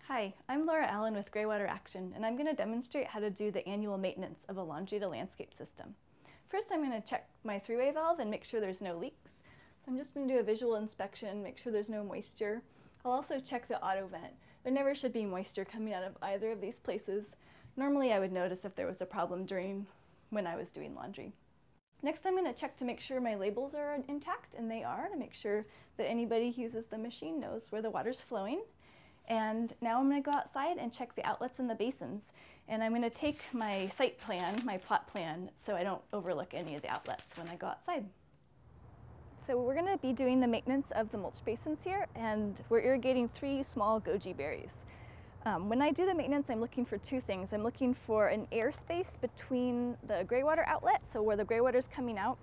Hi, I'm Laura Allen with Greywater Action, and I'm going to demonstrate how to do the annual maintenance of a laundry to landscape system. First, I'm going to check my three-way valve and make sure there's no leaks. So I'm just going to do a visual inspection, make sure there's no moisture. I'll also check the auto vent. There never should be moisture coming out of either of these places. Normally I would notice if there was a problem when I was doing laundry. Next, I'm going to check to make sure my labels are intact, and they are, to make sure that anybody who uses the machine knows where the water's flowing. And now I'm going to go outside and check the outlets and the basins. And I'm going to take my site plan, my plot plan, so I don't overlook any of the outlets when I go outside. So we're going to be doing the maintenance of the mulch basins here, and we're irrigating 3 small goji berries. When I do the maintenance, I'm looking for 2 things. I'm looking for an airspace between the Greywater outlet, so where the Greywater is coming out,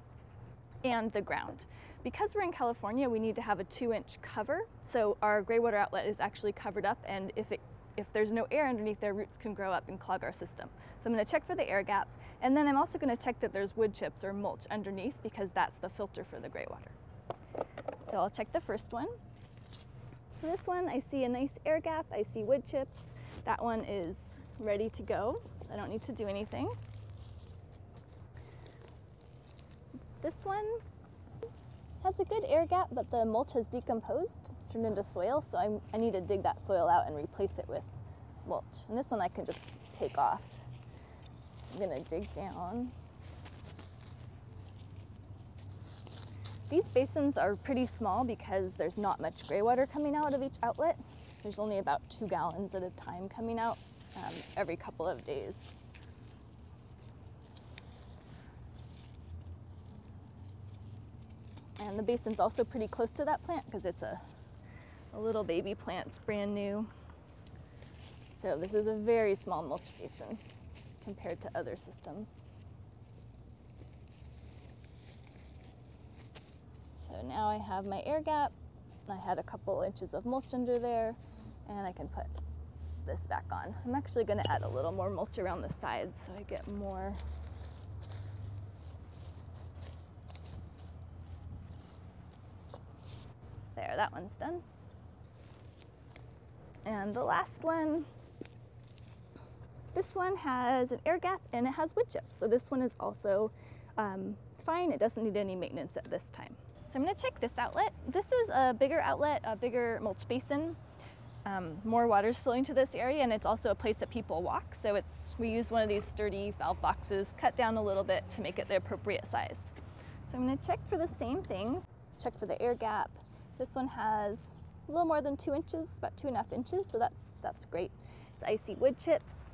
and the ground. Because we're in California, we need to have a 2-inch cover, so our Greywater outlet is actually covered up, and if there's no air underneath there, roots can grow up and clog our system. So I'm going to check for the air gap, and then I'm also going to check that there's wood chips or mulch underneath, because that's the filter for the Greywater. So I'll check the first one. So this one, I see a nice air gap, I see wood chips. That one is ready to go, so I don't need to do anything. This one has a good air gap, but the mulch has decomposed. It's turned into soil, so I need to dig that soil out and replace it with mulch. And this one I can just take off. I'm gonna dig down. These basins are pretty small because there's not much Greywater coming out of each outlet. There's only about 2 gallons at a time coming out every couple of days. And the basin's also pretty close to that plant because it's a little baby plant. It's brand new. So this is a very small mulch basin compared to other systems. So now I have my air gap. I had a couple inches of mulch under there, and I can put this back on. I'm actually going to add a little more mulch around the sides so I get more. There, that one's done. And the last one, this one has an air gap and it has wood chips. So this one is also fine. It doesn't need any maintenance at this time. So I'm going to check this outlet. This is a bigger outlet, a bigger mulch basin. More water's flowing to this area, and it's also a place that people walk. So we use one of these sturdy valve boxes, cut down a little bit to make it the appropriate size. So I'm going to check for the same things. Check for the air gap. This one has a little more than 2 inches, about 2.5 inches, so that's great. It's icy wood chips.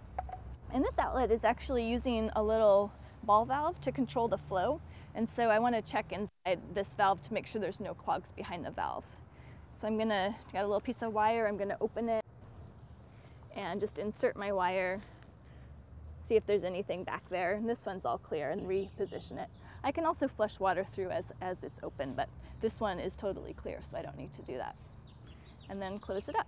And this outlet is actually using a little ball valve to control the flow. And so I want to check inside this valve to make sure there's no clogs behind the valve. So got a little piece of wire, I'm gonna open it and just insert my wire, see if there's anything back there. And this one's all clear, and reposition it. I can also flush water through as it's open, but this one is totally clear, so I don't need to do that. And then close it up.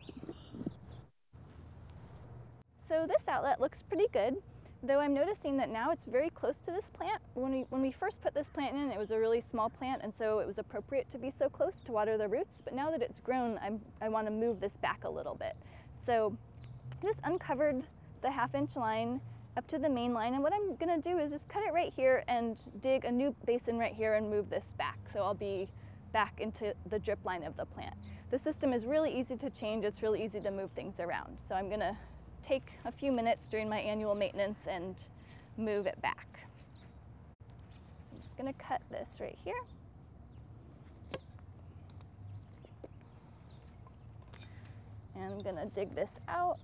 So this outlet looks pretty good, though I'm noticing that now it's very close to this plant. When we first put this plant in, it was a really small plant, and so it was appropriate to be so close to water the roots. But now that it's grown, I want to move this back a little bit. So I just uncovered the 1/2-inch line up to the main line, and what I'm going to do is just cut it right here and dig a new basin right here and move this back. So I'll be back into the drip line of the plant. The system is really easy to change. It's really easy to move things around. So I'm going to take a few minutes during my annual maintenance and move it back. So I'm just going to cut this right here. And I'm going to dig this out.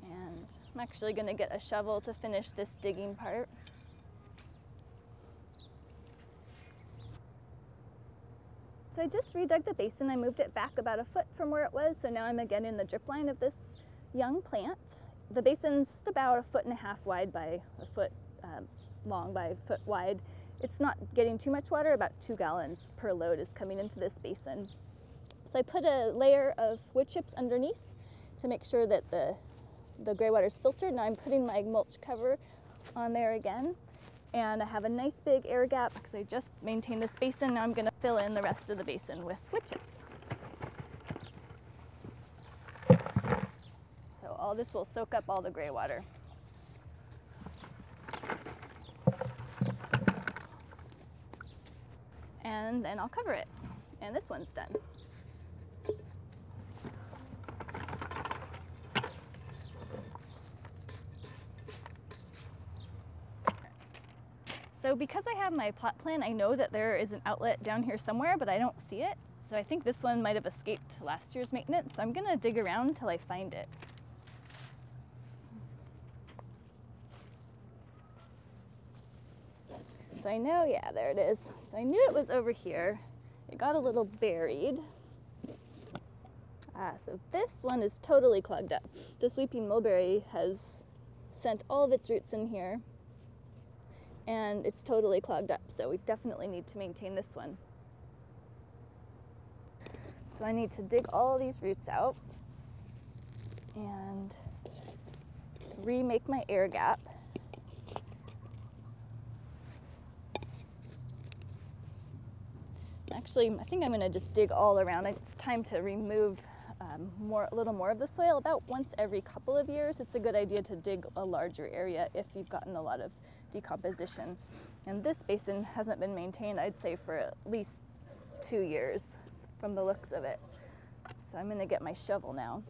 And I'm actually going to get a shovel to finish this digging part. So I just redug the basin. I moved it back about 1 foot from where it was, so now I'm again in the drip line of this young plant. The basin's just about 1.5 feet wide by 1 foot long by 1 foot wide. It's not getting too much water, about 2 gallons per load is coming into this basin. So I put a layer of wood chips underneath to make sure that the Greywater's filtered. Now I'm putting my mulch cover on there again. And I have a nice big air gap because I just maintained this basin. Now I'm going to fill in the rest of the basin with wood chips. So all this will soak up all the gray water. And then I'll cover it. And this one's done. So because I have my plot plan, I know that there is an outlet down here somewhere, but I don't see it. So I think this one might have escaped last year's maintenance. So I'm gonna dig around until I find it. So I know, yeah, there it is. So I knew it was over here. It got a little buried. So this one is totally clogged up. This weeping mulberry has sent all of its roots in here, and it's totally clogged up, so we definitely need to maintain this one. So I need to dig all these roots out and remake my air gap. Actually, I think I'm going to just dig all around. It's time to remove a little more of the soil. About once every couple of years, it's a good idea to dig a larger area if you've gotten a lot of decomposition. And this basin hasn't been maintained, I'd say, for at least 2 years from the looks of it. So I'm going to get my shovel now.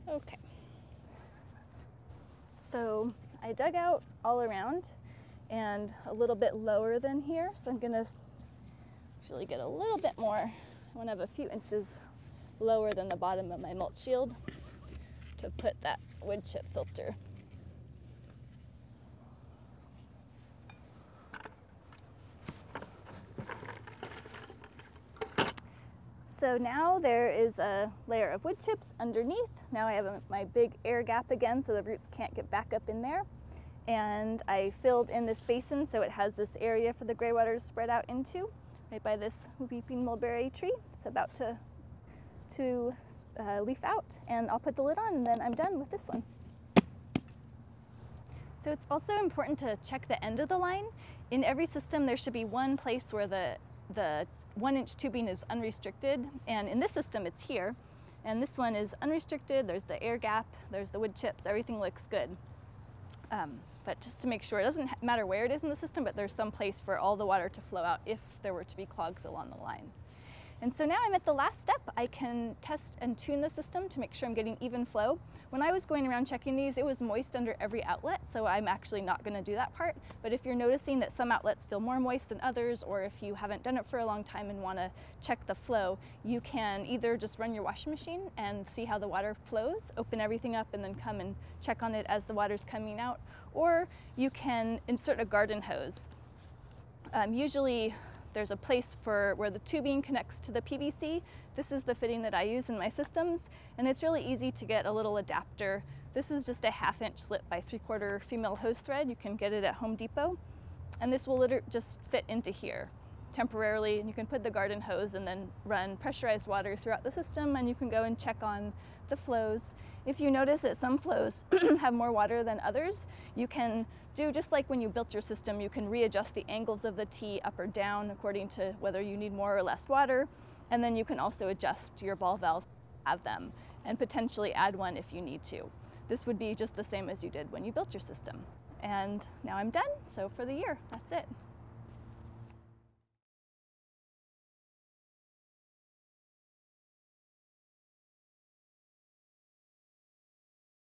Okay, so I dug out all around and a little bit lower than here, so I'm gonna actually get a little bit more. I want to have a few inches lower than the bottom of my mulch shield to put that wood chip filter. So now there is a layer of wood chips underneath. Now I have my big air gap again so the roots can't get back up in there. And I filled in this basin so it has this area for the greywater to spread out into, right by this weeping mulberry tree. It's about to leaf out, and I'll put the lid on and then I'm done with this one. So it's also important to check the end of the line. In every system there should be one place where the 1-inch tubing is unrestricted, and in this system it's here, and this one is unrestricted. There's the air gap, there's the wood chips, everything looks good. But just to make sure, it doesn't matter where it is in the system, but there's some place for all the water to flow out if there were to be clogs along the line. And so now I'm at the last step. I can test and tune the system to make sure I'm getting even flow. When I was going around checking these, it was moist under every outlet, so I'm actually not going to do that part. But if you're noticing that some outlets feel more moist than others, or if you haven't done it for a long time and want to check the flow, you can either just run your washing machine and see how the water flows, open everything up and then come and check on it as the water's coming out, or you can insert a garden hose. Usually there's a place for where the tubing connects to the PVC. This is the fitting that I use in my systems, and it's really easy to get a little adapter. This is just a 1/2-inch slit by 3/4 female hose thread. You can get it at Home Depot, and this will just fit into here temporarily, and you can put the garden hose and then run pressurized water throughout the system, and you can go and check on the flows. If you notice that some flows have more water than others, you can do just like when you built your system. You can readjust the angles of the T up or down according to whether you need more or less water, and then you can also adjust your ball valves to have them and potentially add one if you need to. This would be just the same as you did when you built your system. And now I'm done, so for the year, that's it.